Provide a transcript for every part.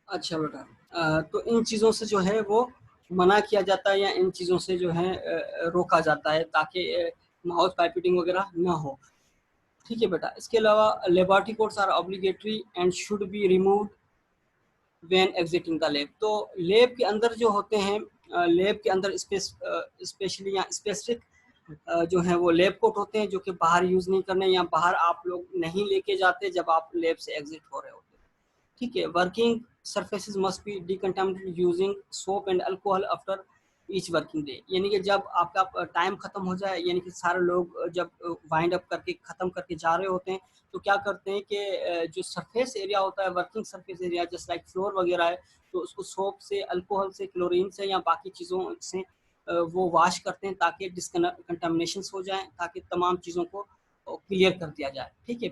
अच्छा बेटा, तो इन चीज़ों से जो है वो मना किया जाता है या इन चीज़ों से जो है रोका जाता है ताकि माउथ पाइपिंग वगैरह ना हो। ठीक है बेटा, इसके अलावा laboratory coats are obligatory and should be removed when exiting the lab. तो लैब के अंदर जो होते हैं, लैब के अंदर स्पेशली या स्पेसिफिक जो है वो लैब कोट होते हैं जो कि बाहर यूज़ नहीं करने या बाहर आप लोग नहीं लेके जाते जब आप लैब से एग्जिट हो रहे होते। ठीक है, working surfaces must be decontaminated using soap and alcohol after each working day. यानी कि जब आपका टाइम खत्म हो जाए, यानी कि सारे लोग जब वाइंड अप करके खत्म करके जा रहे होते हैं, तो क्या करते हैं कि जो सरफेस एरिया होता है, working surface area just like floor वगैरह है, तो उसको सोप से, अल्कोहल से, क्लोरीन से या बाकी चीज़ों से वो वॉश करते हैं ताकि डिसकंटामिनेशन हो जाए, ताकि तमाम चीज़ों को क्लियर कर दिया जाए। ठीक है,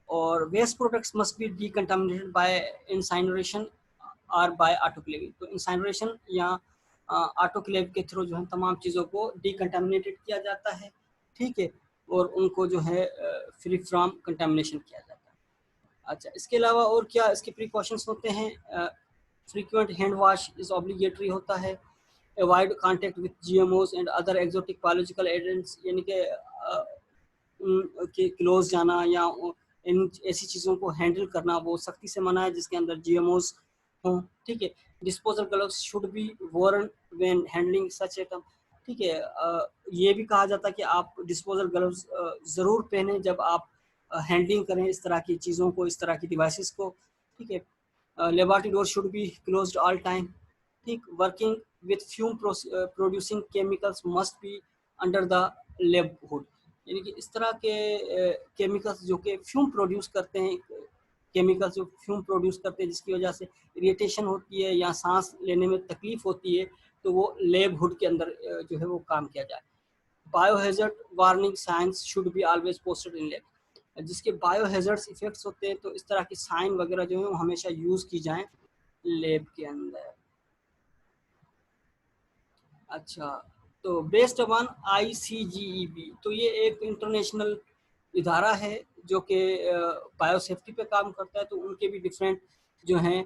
और waste products must be decontaminated by incineration और बाय ऑटोक्लेविंग। तो इंसाइनरेशन या ऑटोक्लेव के थ्रू जो है तमाम चीज़ों को डिकंटामिनेटेड किया जाता है। ठीक है, और उनको जो है फ्री फ्रॉम कंटामिनेशन किया जाता है। अच्छा, इसके अलावा और क्या इसके प्रिकॉशंस होते हैं? Frequent hand wash is obligatory होता है। Avoid contact with GMOs and other exotic biological agents, यानी कि के क्लोज जाना या इन ऐसी चीज़ों को हैंडल करना वो सख्ती से मना है जिसके अंदर जीएमओज हों। ठीक है, disposal gloves should be worn when handling such item. ठीक है, ये भी कहा जाता है कि आप डिस्पोजल ग्लव्स ज़रूर पहने जब आप हैंडलिंग करें इस तरह की चीज़ों को, इस तरह की डिवाइसेस को। ठीक है, laboratory door should be closed all time. ठीक, working with fume producing chemicals must be under the lab hood. यानी कि इस तरह के केमिकल्स जो कि फ्यूम प्रोड्यूस करते हैं, केमिकल्स जो फ्यूम प्रोड्यूस करते हैं जिसकी वजह से इरिटेशन होती है या सांस लेने में तकलीफ होती है, तो वो लेब हुड के अंदर जो है वो काम किया जाए। Biohazard warning signs should be always posted in lab. जिसके बायोहैजर्ड्स इफेक्ट्स होते हैं तो इस तरह की साइन वगैरह जो है वो हमेशा यूज़ की जाएं लेब के अंदर। अच्छा, तो बेस्ड अपॉन ICGEB, तो ये एक इंटरनेशनल इदारा है जो कि बायो सेफ्टी पे काम करता है, तो उनके भी डिफरेंट जो हैं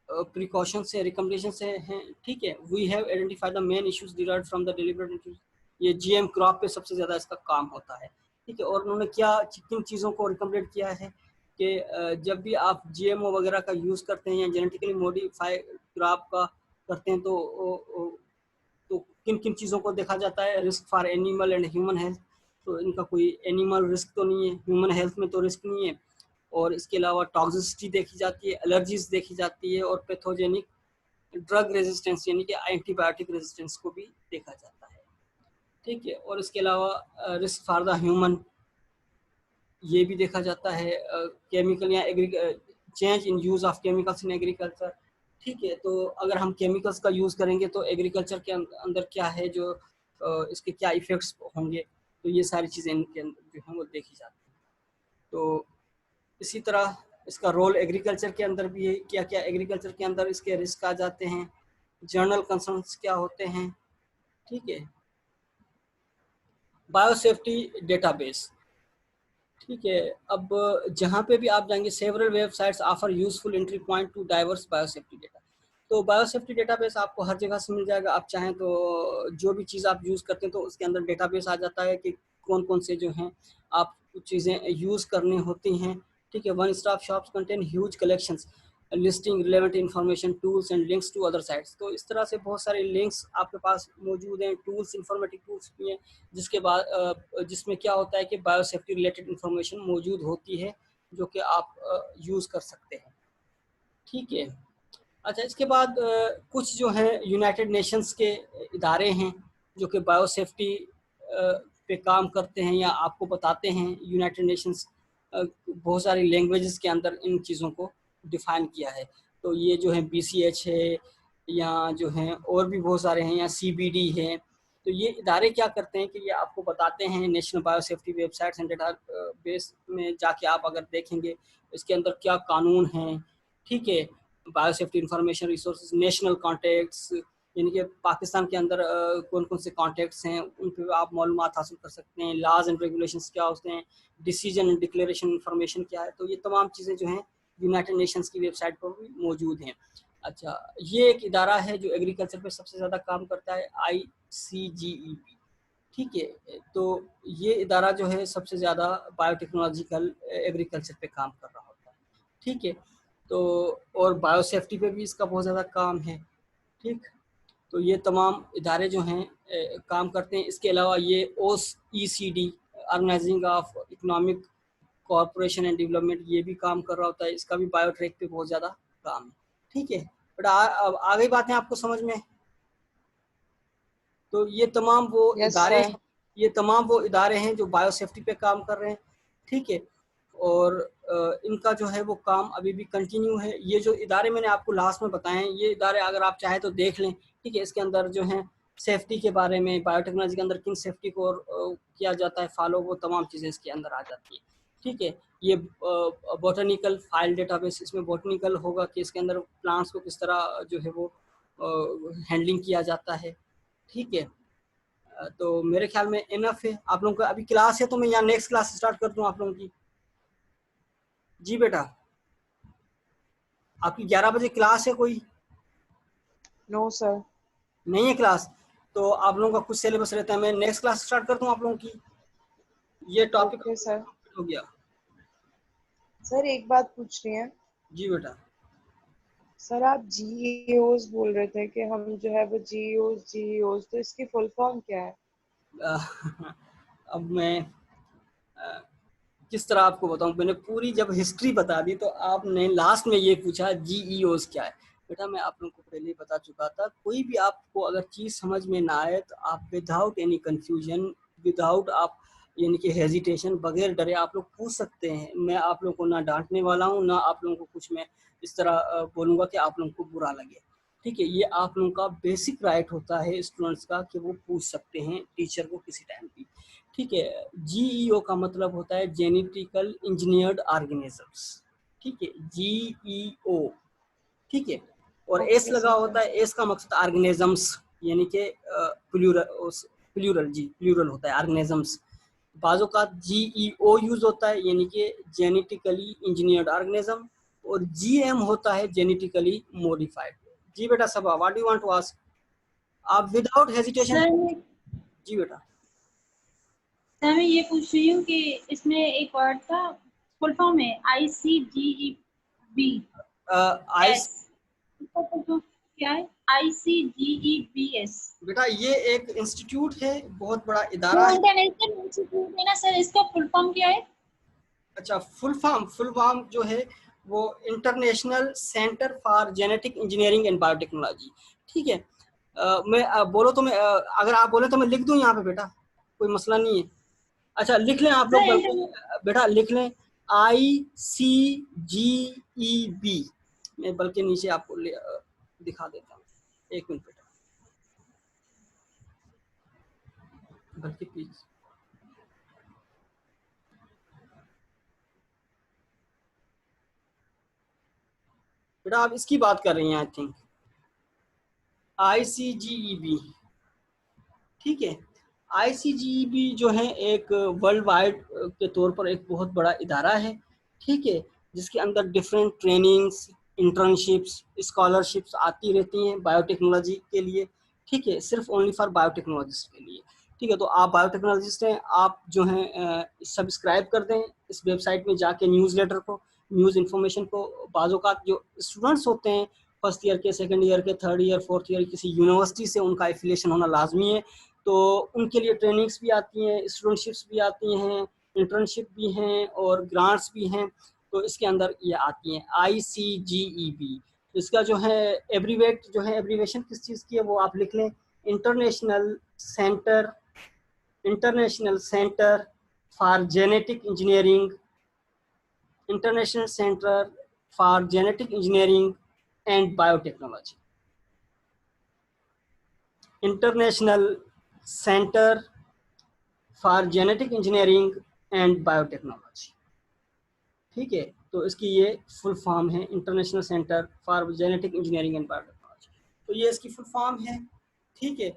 प्रिकॉशन से, रिकमेंडेशन से हैं। ठीक है, we have identified the main issues derived from the deliberate issues. ये GM क्रॉप पे सबसे ज़्यादा इसका काम होता है। ठीक है, और उन्होंने क्या किन चीज़ों को रिकमेंडेड किया है कि जब भी आप GMO वगैरह का यूज़ करते हैं या जेनेटिकली मॉडिफाई क्रॉप का करते हैं, तो किन किन चीज़ों को देखा जाता है? Risk for animal and human health. तो इनका कोई एनिमल रिस्क तो नहीं है, ह्यूमन हेल्थ में तो रिस्क नहीं है। और इसके अलावा टॉक्सिसिटी देखी जाती है, एलर्जीज देखी जाती है, और पैथोजेनिक ड्रग रेजिस्टेंस यानी कि एंटीबायोटिक रेजिस्टेंस को भी देखा जाता है। ठीक है, और इसके अलावा रिस्क फॉर द ह्यूमन ये भी देखा जाता है। केमिकल या change in use of chemicals in agriculture. ठीक है, तो अगर हम केमिकल्स का यूज़ करेंगे तो एग्रीकल्चर के अंदर क्या है, जो इसके क्या इफ़ेक्ट्स होंगे, तो ये सारी चीज़ें इनके अंदर जो हैं वो देखी जाती हैं। तो इसी तरह इसका रोल एग्रीकल्चर के अंदर भी है, क्या क्या एग्रीकल्चर के अंदर इसके रिस्क आ जाते हैं, जर्नल कंसर्न्स क्या होते हैं। ठीक है, बायोसेफ्टी डेटाबेस। ठीक है, अब जहाँ पे भी आप जाएंगे, several websites offer useful entry point two diverse biosafety data. तो बायोसेफ्टी डेटाबेस आपको हर जगह से मिल जाएगा। आप चाहें तो जो भी चीज़ आप यूज़ करते हैं तो उसके अंदर डेटाबेस आ जाता है कि कौन कौन से जो हैं आप कुछ चीज़ें यूज़ करनी होती हैं। ठीक है, one stop shops contain huge collections listing relevant information tools and links to other sites. तो इस तरह से बहुत सारे लिंक्स आपके पास मौजूद हैं, टूल्स, इंफॉर्मेटिव टूल्स भी हैं, जिसके बाद जिसमें क्या होता है कि बायोसेफ्टी रिलेटेड इंफॉर्मेशन मौजूद होती है जो कि आप यूज़ कर सकते हैं। ठीक है, अच्छा, इसके बाद कुछ जो है यूनाइटेड नेशंस के इदारे हैं जो कि बायोसेफ्टी पे काम करते हैं या आपको बताते हैं। यूनाइटेड नेशंस बहुत सारी लैंग्वेजेस के अंदर इन चीज़ों को डिफ़ाइन किया है। तो ये जो है BCH है, या जो हैं और भी बहुत सारे हैं, या CBD है। तो ये इदारे क्या करते हैं कि ये आपको बताते हैं, national biosafety websites and data base में जाके आप अगर देखेंगे इसके अंदर क्या कानून हैं। ठीक है, biosafety information resources, national contacts, यानी कि पाकिस्तान के अंदर कौन कौन से कॉन्टैक्ट्स हैं उन पर आप मालूमात हासिल कर सकते हैं। लॉज एंड रेगुलेशंस क्या होते हैं, डिसीजन एंड डिक्लेरेशन इंफॉर्मेशन क्या है। तो ये तमाम चीज़ें जो हैं यूनाइटेड नेशंस की वेबसाइट पर भी मौजूद हैं। अच्छा, ये एक इदारा है जो एग्रीकल्चर पे सबसे ज़्यादा काम करता है, ICGEP। ठीक है, तो ये इदारा जो है सबसे ज़्यादा बायोटेक्नोलॉजिकल एग्रीकल्चर पे काम कर रहा होता है। ठीक है, तो और बायोसेफ्टी पे भी इसका बहुत ज़्यादा काम है। ठीक, तो ये तमाम इदारे जो हैं काम करते हैं। इसके अलावा ये OECD, organising of economic corporation and development, ये भी काम कर रहा होता है। इसका भी बायोट्रेक पे बहुत ज़्यादा काम है। ठीक है, बट अब आ गई बातें आपको समझ में? तो ये तमाम वो इदारे हैं, ये तमाम वो इदारे हैं जो बायोसेफ्टी पे काम कर रहे हैं। ठीक है, और इनका जो है वो काम अभी भी कंटिन्यू है। ये जो इदारे मैंने आपको लास्ट में बताए हैं, ये इदारे अगर आप चाहें तो देख लें। ठीक है, इसके अंदर जो है सेफ्टी के बारे में, बायोटेक्नोलॉजी के अंदर किन सेफ्टी को किया जाता है फॉलो, वो तमाम चीज़ें इसके अंदर आ जाती हैं। ठीक है, ये बॉटनिकल फाइल डेटाबेस, इसमें बॉटनिकल होगा कि इसके अंदर प्लांट्स को किस तरह जो है वो हैंडलिंग किया जाता है। ठीक है, तो मेरे ख्याल में इनफ है। आप लोगों का अभी क्लास है, तो मैं यहाँ नेक्स्ट क्लास स्टार्ट कर दूँ आप लोगों की। जी बेटा, आपकी 11 बजे क्लास है कोई? नो सर, नहीं है क्लास, तो आप लोगों का कुछ सिलेबस रहता है। मैं नेक्स्ट क्लास स्टार्ट कर दूँ आप लोगों की। ये टॉपिक ओके सर। हो गया। सर एक बात पूछ रही है। जी बेटा। सर आप GEOs बोल रहे थे कि हम जो है वो GEOs, तो इसकी फुल फॉर्म क्या है? अब मैं किस तरह आपको बताऊं? मैंने पूरी जब हिस्ट्री बता दी तो आपने लास्ट में ये पूछा GEOs क्या है। बेटा मैं आप लोगों को पहले ही बता चुका था, कोई भी आपको अगर चीज़ समझ में ना आए तो आप विदाउट एनी कंफ्यूजन, विदाउट आप यानी कि हेजिटेशन, बगैर डरे आप लोग पूछ सकते हैं। मैं आप लोगों को ना डांटने वाला हूँ, ना आप लोगों को कुछ मैं इस तरह बोलूँगा कि आप लोगों को बुरा लगे। ठीक है, ये आप लोगों का बेसिक राइट होता है स्टूडेंट्स का कि वो पूछ सकते हैं टीचर को किसी टाइम भी। ठीक है, GEO का मतलब होता है जेनेटिकल इंजीनियर्ड ऑर्गेनिजम्स। ठीक है, GEO। ठीक है, और एस ओके लगा सर। होता है। एस का मकसद ऑर्गेनिजम्स, यानी कि प्लूरल जी, प्लूरल होता है ऑर्गेनिजम्स। बाजों का GEO यूज होता है, यानी कि जेनेटिकली इंजीनियर्ड ऑर्गेनिज्म, और GM होता है जेनेटिकली मॉडिफाइड। जी बेटा Saba, what do you want to ask? आप विदाउट हेजिटेशन। सर जी बेटा। सर मैं ये पूछ रही हूँ कि इसमें एक वर्ड था, फुल फॉर्म है ICGEB आई एस, इसका फुल फॉर्म क्या है? ICGEBS। बेटा ये एक इंस्टीट्यूट है, बहुत बड़ा तो इदारा है। इंटरनेशनल इंस्टीट्यूट है ना सर, इसका फुल फॉर्म क्या है? अच्छा, फुल फॉर्म जो है वो international centre for genetic engineering and biotechnology. ठीक है, मैं बोलो तो मैं अगर आप बोले तो मैं लिख दूं यहाँ पे बेटा, कोई मसला नहीं है। अच्छा लिख लें आप लोग, सर बेटा लिख लें ICGEB। मैं बल्कि नीचे आपको दिखा देता हूँ, एक मिनट बेटा, बल्कि प्लीज। बेटा आप इसकी बात कर रही हैं आई थिंक, ICGEB। ठीक है, ICGEB जो है एक वर्ल्ड वाइड के तौर पर एक बहुत बड़ा इदारा है। ठीक है, जिसके अंदर डिफरेंट ट्रेनिंग्स, इंटर्नशिप्स, स्कॉलरशिप्स आती रहती हैं बायोटेक्नोलॉजी के लिए। ठीक है, सिर्फ ओनली फॉर बायोटेक्नोलॉजिस्ट के लिए। ठीक है, तो आप बायोटेक्नोलॉजिस्ट हैं, आप जो हैं सब्सक्राइब कर दें इस वेबसाइट में जाके न्यूज़लेटर को, न्यूज़ इन्फॉर्मेशन को। बाज़ों का जो स्टूडेंट्स होते हैं फर्स्ट ईयर के, सेकंड ईयर के, थर्ड ईयर, फोर्थ ईयर, किसी यूनिवर्सिटी से उनका एफिलिएशन होना लाजमी है। तो उनके लिए ट्रेनिंग्स भी आती हैं, स्टूडेंटशिप्स भी आती हैं, इंटर्नशिप भी हैं और ग्रांट्स भी हैं। तो इसके अंदर ये आती हैं ICGEB। इसका जो है एब्रीवेट जो है, एब्रीवेशन किस चीज़ की है वो आप लिख लें, international centre, international centre for genetic engineering, international centre for genetic engineering and biotechnology, international centre for genetic engineering and biotechnology. ठीक है, तो इसकी ये फुल फॉर्म है, international centre for genetic engineering and biotechnology. तो ये इसकी फुल फॉर्म है। ठीक है,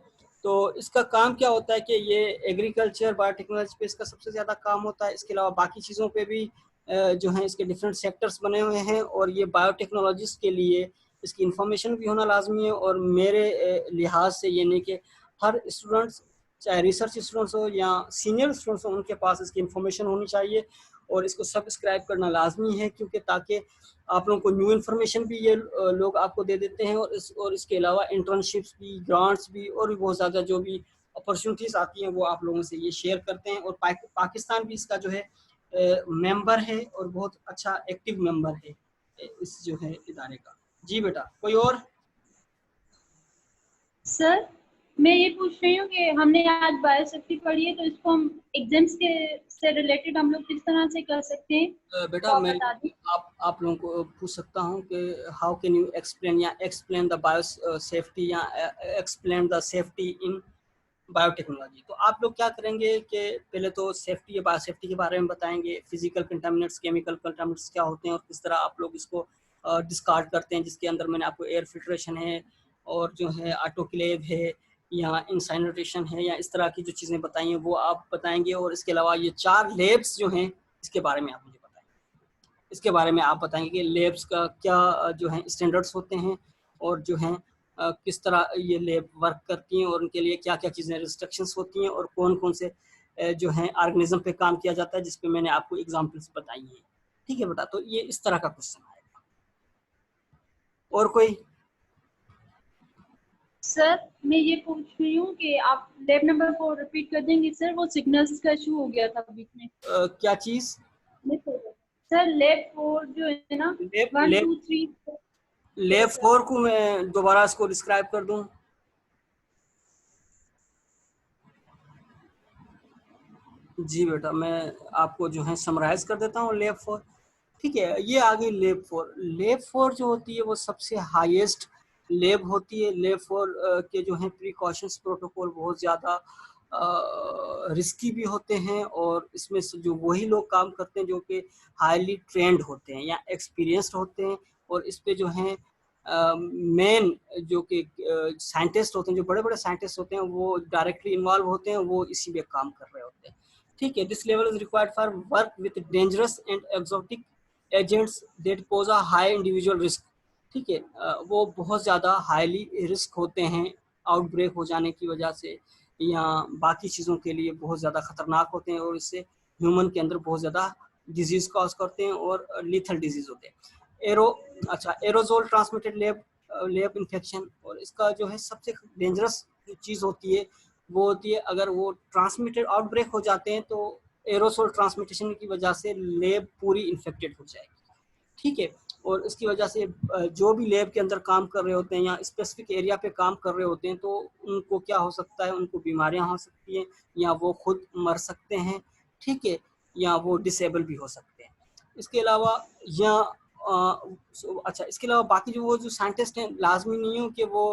तो इसका काम क्या होता है कि ये एग्रीकल्चर बायोटेक्नोलॉजी पे इसका सबसे ज़्यादा काम होता है। इसके अलावा बाकी चीज़ों पे भी जो हैं इसके डिफरेंट सेक्टर्स बने हुए हैं और ये बायोटेक्नोलॉजिस्ट के लिए इसकी इंफॉर्मेशन भी होना लाजमी है। और मेरे लिहाज से ये नहीं कि हर स्टूडेंट्स, चाहे रिसर्च स्टूडेंट्स हो या सीनियर स्टूडेंट्स हो, उनके पास इसकी इंफॉर्मेशन होनी चाहिए और इसको सब्सक्राइब करना लाजमी है, क्योंकि ताकि आप लोगों को न्यू इन्फॉर्मेशन भी ये लोग आपको दे देते हैं और इसके अलावा इंटर्नशिप्स भी, ग्रांट्स भी और भी बहुत ज़्यादा जो भी अपॉर्चुनिटीज़ आती हैं वो आप लोगों से ये शेयर करते हैं। और पाकिस्तान भी इसका जो है मेंबर है और बहुत अच्छा एक्टिव मेंबर है इस जो है इदारे का। जी बेटा, कोई और? सर मैं ये पूछ रही हूँ कि हमने आज बायोसेफ्टी पढ़ी है, तो इसको हम एग्जाम्स के से रिलेटेड हम लोग किस तरह से कर सकते हैं, बेटा तो आप मैं बता दें। आप लोगों को पूछ सकता हूँ कि हाउ कैन यू एक्सप्लेन या एक्सप्लेन द बायो सेफ्टी या explain the safety in biotechnology. तो आप लोग क्या करेंगे कि पहले तो सेफ्टी या बायोसेफ्टी के बारे में बताएंगे, फिजिकल कंटामिनेंट्स, केमिकल कंटामिनेंट्स क्या होते हैं और किस तरह आप लोग इसको डिस्कार्ड करते हैं, जिसके अंदर मैंने आपको एयर फिल्ट्रेशन है और जो है ऑटोक्लेव है या इंसाइनरेशन है या इस तरह की जो चीज़ें बताई हैं वो आप बताएंगे। और इसके अलावा ये 4 लेब्स जो हैं इसके बारे में आप मुझे बताएंगे। इसके बारे में आप बताएंगे कि लेब्स का क्या जो है स्टैंडर्ड्स होते हैं और जो हैं किस तरह ये लैब वर्क करती हैं और उनके लिए क्या क्या चीज़ें रिस्ट्रिक्शंस होती हैं और कौन कौन से जो हैं ऑर्गेनिज्म पे काम किया जाता है, जिस पे मैंने आपको एग्जांपल्स बताई हैं। ठीक है बेटा, तो ये इस तरह का क्वेश्चन आएगा। और कोई? सर मैं ये पूछ रही हूँ कि आप लैब नंबर 4 रिपीट कर देंगे सर, वो सिग्नल्स का इशू हो गया था बीच में। क्या चीज़? सर लैब 4 जो है ना, 1 2 3 लैब 4 को मैं दोबारा इसको डिस्क्राइब कर दूं। जी बेटा, मैं आपको जो है समराइज कर देता हूँ लैब 4। ठीक है, ये आ गई लैब 4। लैब 4 जो होती है वो सबसे हाईएस्ट लैब होती है। लैब 4 के जो हैं प्रिकॉशंस प्रोटोकॉल बहुत ज़्यादा रिस्की भी होते हैं और इसमें से जो वही लोग काम करते हैं जो कि हाईली ट्रेंड होते हैं या एक्सपीरियंस्ड होते हैं। और इस पे जो हैं मेन जो कि साइंटिस्ट होते हैं, जो बड़े बड़े साइंटिस्ट होते हैं, वो डायरेक्टली इन्वॉल्व होते हैं, वो इसी में काम कर रहे होते हैं। ठीक है, this level is required for work with dangerous and exotic agents that pose a high individual risk. ठीक है, वो बहुत ज़्यादा हाईली रिस्क होते हैं आउटब्रेक हो जाने की वजह से या बाकी चीज़ों के लिए बहुत ज़्यादा खतरनाक होते हैं और इससे ह्यूमन के अंदर बहुत ज़्यादा डिजीज कॉज करते हैं और लीथल डिजीज होते हैं। एरोजोल ट्रांसमिटेड लैब इन्फेक्शन, और इसका जो है सबसे डेंजरस चीज़ होती है वो होती है अगर वो ट्रांसमिटेड आउटब्रेक हो जाते हैं तो एरोसोल ट्रांसमिटेशन की वजह से लैब पूरी इन्फेक्टेड हो जाएगी। ठीक है, और इसकी वजह से जो भी लैब के अंदर काम कर रहे होते हैं या स्पेसिफिक एरिया पे काम कर रहे होते हैं तो उनको क्या हो सकता है, उनको बीमारियां हो सकती हैं या वो खुद मर सकते हैं। ठीक है, या वो डिसेबल भी हो सकते हैं। इसके अलावा या अच्छा, इसके अलावा बाकी जो वो जो साइंटिस्ट हैं लाजमी नहीं हो कि वो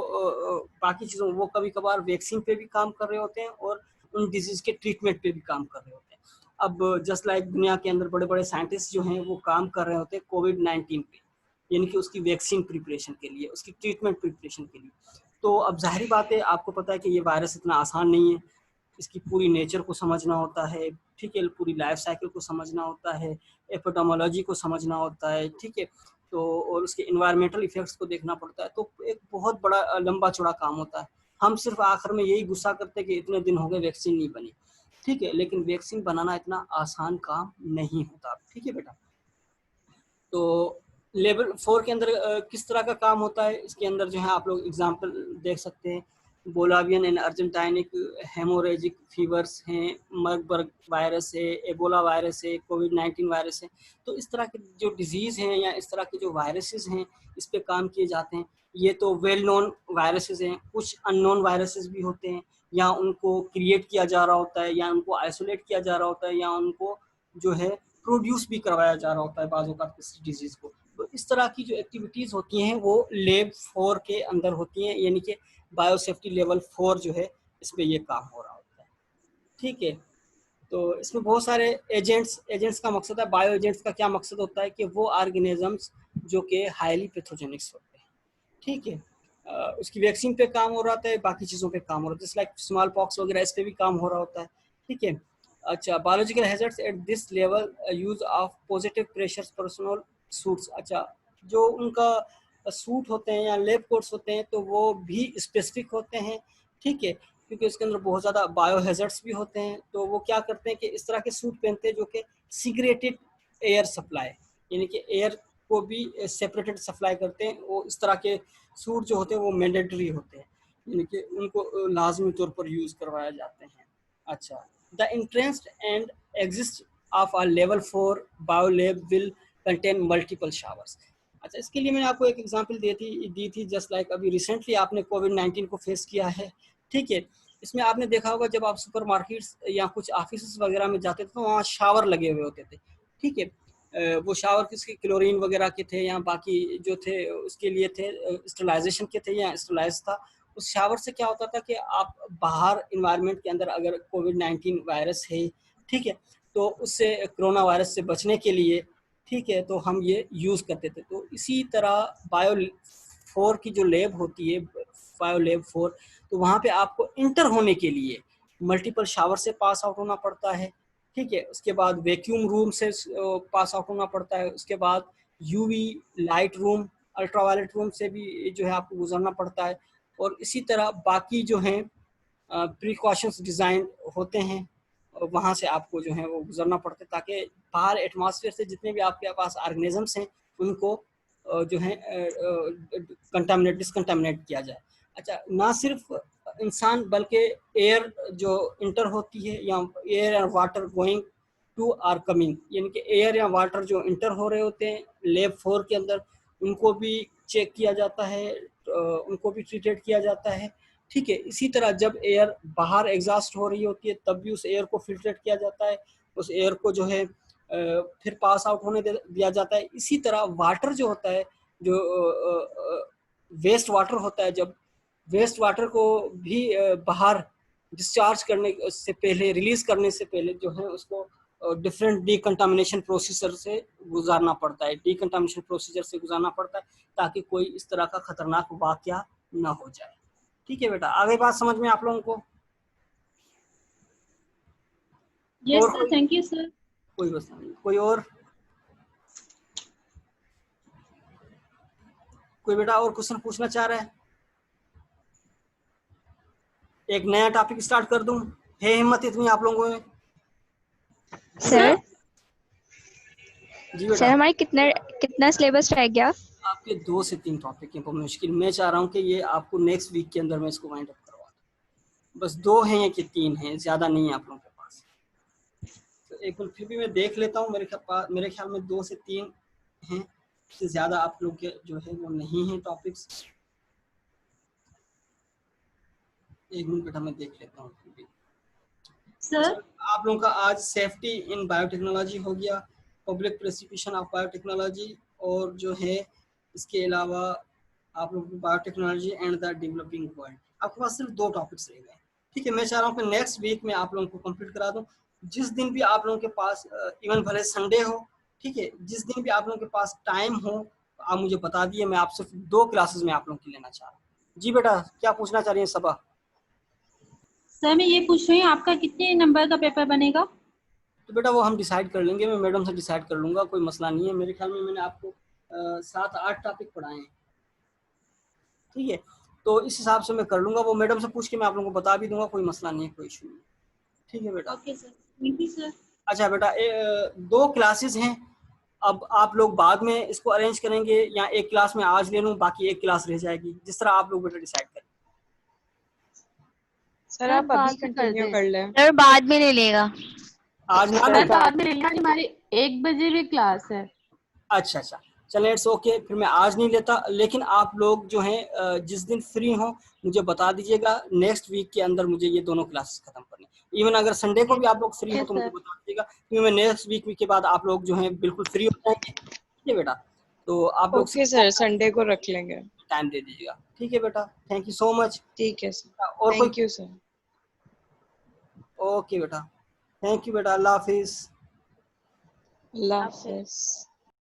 बाकी चीज़ों, वो कभी कभार वैक्सीन पे भी काम कर रहे होते हैं और उन डिजीज़ के ट्रीटमेंट पे भी काम कर रहे होते हैं। अब जस्ट लाइक दुनिया के अंदर बड़े बड़े साइंटिस्ट जो हैं वो काम कर रहे होते हैं कोविड-19 पे, यानी कि उसकी वैक्सीन प्रिपरेशन के लिए, उसकी ट्रीटमेंट प्रिपरेशन के लिए। तो अब ज़ाहिर बात है, आपको पता है कि ये वायरस इतना आसान नहीं है, इसकी पूरी नेचर को समझना होता है। ठीक है, पूरी लाइफ साइकिल को समझना होता है, एपिडेमियोलॉजी को समझना होता है। ठीक है, तो और उसके इन्वायरमेंटल इफेक्ट्स को देखना पड़ता है, तो एक बहुत बड़ा लंबा चौड़ा काम होता है। हम सिर्फ आखिर में यही गुस्सा करते हैं कि इतने दिन हो गए वैक्सीन नहीं बनी। ठीक है, लेकिन वैक्सीन बनाना इतना आसान काम नहीं होता। ठीक है बेटा, तो लेवल 4 के अंदर किस तरह का काम होता है, इसके अंदर जो है आप लोग एग्जांपल देख सकते हैं। बोलावियन एंड अर्जेंटाइनिक हेमोरेजिक फीवर्स हैं, मर्बर्ग वायरस है, एबोला वायरस है, कोविड-19 वायरस है। तो इस तरह के जो डिजीज़ हैं या इस तरह के जो वायरसेस हैं, इस पे काम किए जाते हैं। ये तो वेल नोन वायरसेस हैं, कुछ अननोन वायरसेस भी होते हैं, या उनको क्रिएट किया जा रहा होता है या उनको आइसोलेट किया जा रहा होता है या उनको जो है प्रोड्यूस भी करवाया जा रहा होता है बाज़ औक़ात किसी डिजीज़ को। तो इस तरह की जो एक्टिविटीज़ होती हैं वो लैब 4 के अंदर होती हैं, यानी कि बायोसेफ्टी लेवल 4 जो है इस पे ये काम हो रहा होता है। ठीक है, तो इसमें बहुत सारे एजेंट्स का मकसद है, बायो एजेंट्स का क्या मकसद होता है कि वो ऑर्गेनिजम्स जो कि हाईली पैथोजेनिक्स होते हैं। ठीक है, उसकी वैक्सीन पे काम हो रहा होता है, बाकी चीज़ों पे काम हो रहा है, जैसे लाइक स्मॉल पॉक्स वगैरह, इस पे भी काम हो रहा होता है। ठीक है, अच्छा, biological hazards at this level, use of positive pressure personal suits. अच्छा, जो उनका सूट होते हैं या लैब कोट्स होते हैं तो वो भी स्पेसिफिक होते हैं, ठीक है, क्योंकि उसके अंदर बहुत ज़्यादा बायो हैजर्ड्स भी होते हैं। तो वो क्या करते हैं कि इस तरह के सूट पहनते हैं जो कि सिगरेटेड एयर सप्लाई, यानी कि एयर को भी सेपरेटेड सप्लाई करते हैं। वो इस तरह के सूट जो होते हैं वो मैंडेटरी होते हैं, यानी कि उनको लाजमी तौर पर यूज़ करवाए जाते हैं। अच्छा, the entrance and exist of a level 4 biolab will contain multiple showers। अच्छा, इसके लिए मैंने आपको एक एग्जांपल दी थी जस्ट लाइक अभी रिसेंटली आपने कोविड-19 को फेस किया है, ठीक है। इसमें आपने देखा होगा जब आप सुपरमार्केट्स या कुछ ऑफिस वगैरह में जाते थे तो वहाँ शावर लगे हुए होते थे, ठीक है। वो शावर किसके, क्लोरीन वगैरह के थे या बाकी जो थे उसके लिए थे, स्टरलाइजेशन के थे या स्टरलाइज था। उस शावर से क्या होता था कि आप बाहर इन्वायरमेंट के अंदर अगर कोविड-19 वायरस है, ठीक है, तो उससे कोरोना वायरस से बचने के लिए, ठीक है, तो हम ये यूज़ करते थे। तो इसी तरह बायो 4 की जो लैब होती है, बायो लैब 4, तो वहाँ पे आपको इंटर होने के लिए मल्टीपल शावर से पास आउट होना पड़ता है, ठीक है। उसके बाद वैक्यूम रूम से पास आउट होना पड़ता है। उसके बाद UV light room, ultraviolet room से भी जो है आपको गुजरना पड़ता है। और इसी तरह बाकी जो हैं प्रिकॉशंस डिज़ाइन होते हैं, वहाँ से आपको जो है वो गुजरना पड़ता है ताकि बाहर एटमॉस्फेयर से जितने भी आपके पास ऑर्गेनिजम्स हैं उनको जो है डिसकंटामिनेट किया जाए। अच्छा, ना सिर्फ इंसान बल्कि एयर जो इंटर होती है या air and water going to are coming, यानी कि एयर या वाटर जो इंटर हो रहे होते हैं लैब 4 के अंदर, उनको भी चेक किया जाता है, उनको भी ट्रीटेड किया जाता है, ठीक है। इसी तरह जब एयर बाहर एग्जॉस्ट हो रही होती है तब भी उस एयर को फिल्ट्रेट किया जाता है, उस एयर को जो है फिर पास आउट होने दिया जाता है। इसी तरह वाटर जो होता है, जो वेस्ट वाटर होता है, जब वेस्ट वाटर को भी बाहर डिस्चार्ज करने से पहले, रिलीज करने से पहले जो है उसको डिफरेंट डीकंटामिनेशन प्रोसीजर से गुजारना पड़ता है, डीकंटामिनेशन प्रोसीजर से गुजारना पड़ता है ताकि कोई इस तरह का खतरनाक वाकया ना हो जाए, ठीक है बेटा। आगे बात समझ में आप लोगों को? यस और सर, थैंक यू सर। कोई बस नहीं, कोई और, कोई बेटा और क्वेश्चन पूछना चाह रहा है? एक नया टॉपिक स्टार्ट कर दूं? है हिम्मत इतनी आप लोगों में? सर जी सर बेटा। हमारे कितना कितना सिलेबस रह गया? आपके 2 से 3 टॉपिक हैं बहुत मुश्किल। मैं चाह रहा हूँ कि ये आपको नेक्स्ट वीक के अंदर मैं इसको वाइंड अप करवा दूं। बस 2 हैं या कि 3 हैं, ज़्यादा नहीं है आप लोगों के पास। तो एक बार फिर भी मैं देख लेता हूँ, मेरे ख्याल में 2 से 3 हैं, इससे ज़्यादा आप लोग के जो है वो नहीं हैं टॉपिक्स। एक मिनट बेटा मैं देख लेता हूँ फिर भी। सर आप लोगों का आज सेफ्टी इन बायोटेक्नोलॉजी हो गया, पब्लिक प्रेसिपिटेशन ऑफ बायोटेक्नोलॉजी, और जो है इसके अलावा आप लोगों को biotechnology and the developing world. आपके पास सिर्फ 2 टॉपिक्स रह गए, ठीक है। मैं चाह रहा हूँ कि नेक्स्ट वीक में आप लोगों को कंप्लीट करा दूँ। जिस दिन भी आप लोगों के पास इवन भले संडे हो, ठीक है, जिस दिन भी आप लोगों के पास टाइम हो आप मुझे बता दिए। मैं आप सिर्फ 2 क्लासेस में आप लोगों की लेना चाह रहा हूँ। जी बेटा, क्या पूछना चाह रही हैं सबा? सर मैं ये पूछ रही हूँ आपका कितने नंबर का पेपर बनेगा? तो बेटा वो हम डिसाइड कर लेंगे, मैं मैडम से डिसाइड कर लूँगा, कोई मसला नहीं है। मेरे ख्याल में मैंने आपको 7-8 टॉपिक पढ़ाए हैं, ठीक है। तो इस हिसाब से मैं कर लूँगा, वो मैडम से पूछ के मैं आप लोगों को बता भी दूंगा, कोई मसला नहीं है, कोई इशू नहीं, ठीक है बेटा। Okay sir, thank you sir. अच्छा बेटा, 2 क्लासेस हैं। अब आप लोग बाद में इसको अरेंज करेंगे या एक क्लास में आज ले लूँ बाकी एक क्लास रह जाएगी, जिस तरह आप लोग बेटा डिसाइड करें। सर आप अभी कंटिन्यू कर लें। सर बाद में ले लेगा। आज ना सर लें? बाद में लेना, हमारी 1 बजे भी क्लास है। अच्छा अच्छा, चलें, इट्स ओके, फिर मैं आज नहीं लेता। लेकिन आप लोग जो हैं जिस दिन फ्री हो मुझे बता दीजिएगा, नेक्स्ट वीक के अंदर मुझे ये दोनों क्लासेस खत्म करनी। इवन अगर संडे को भी आप लोग फ्री हो तो मुझे बता दीजिएगा, क्योंकि मैं नेक्स्ट वीक के बाद आप लोग जो हैं बिल्कुल फ्री हो जाएंगे, ठीक है बेटा। तो आप लोग ओके सर, संडे को रख लेंगे। टाइम दे दीजिएगा, ठीक है बेटा। Thank you so much. ठीक है सर, और कोई? Thank you sir. ओके बेटा, थैंक यू बेटा, अल्लाह हाफिज। अल्लाह हाफिज।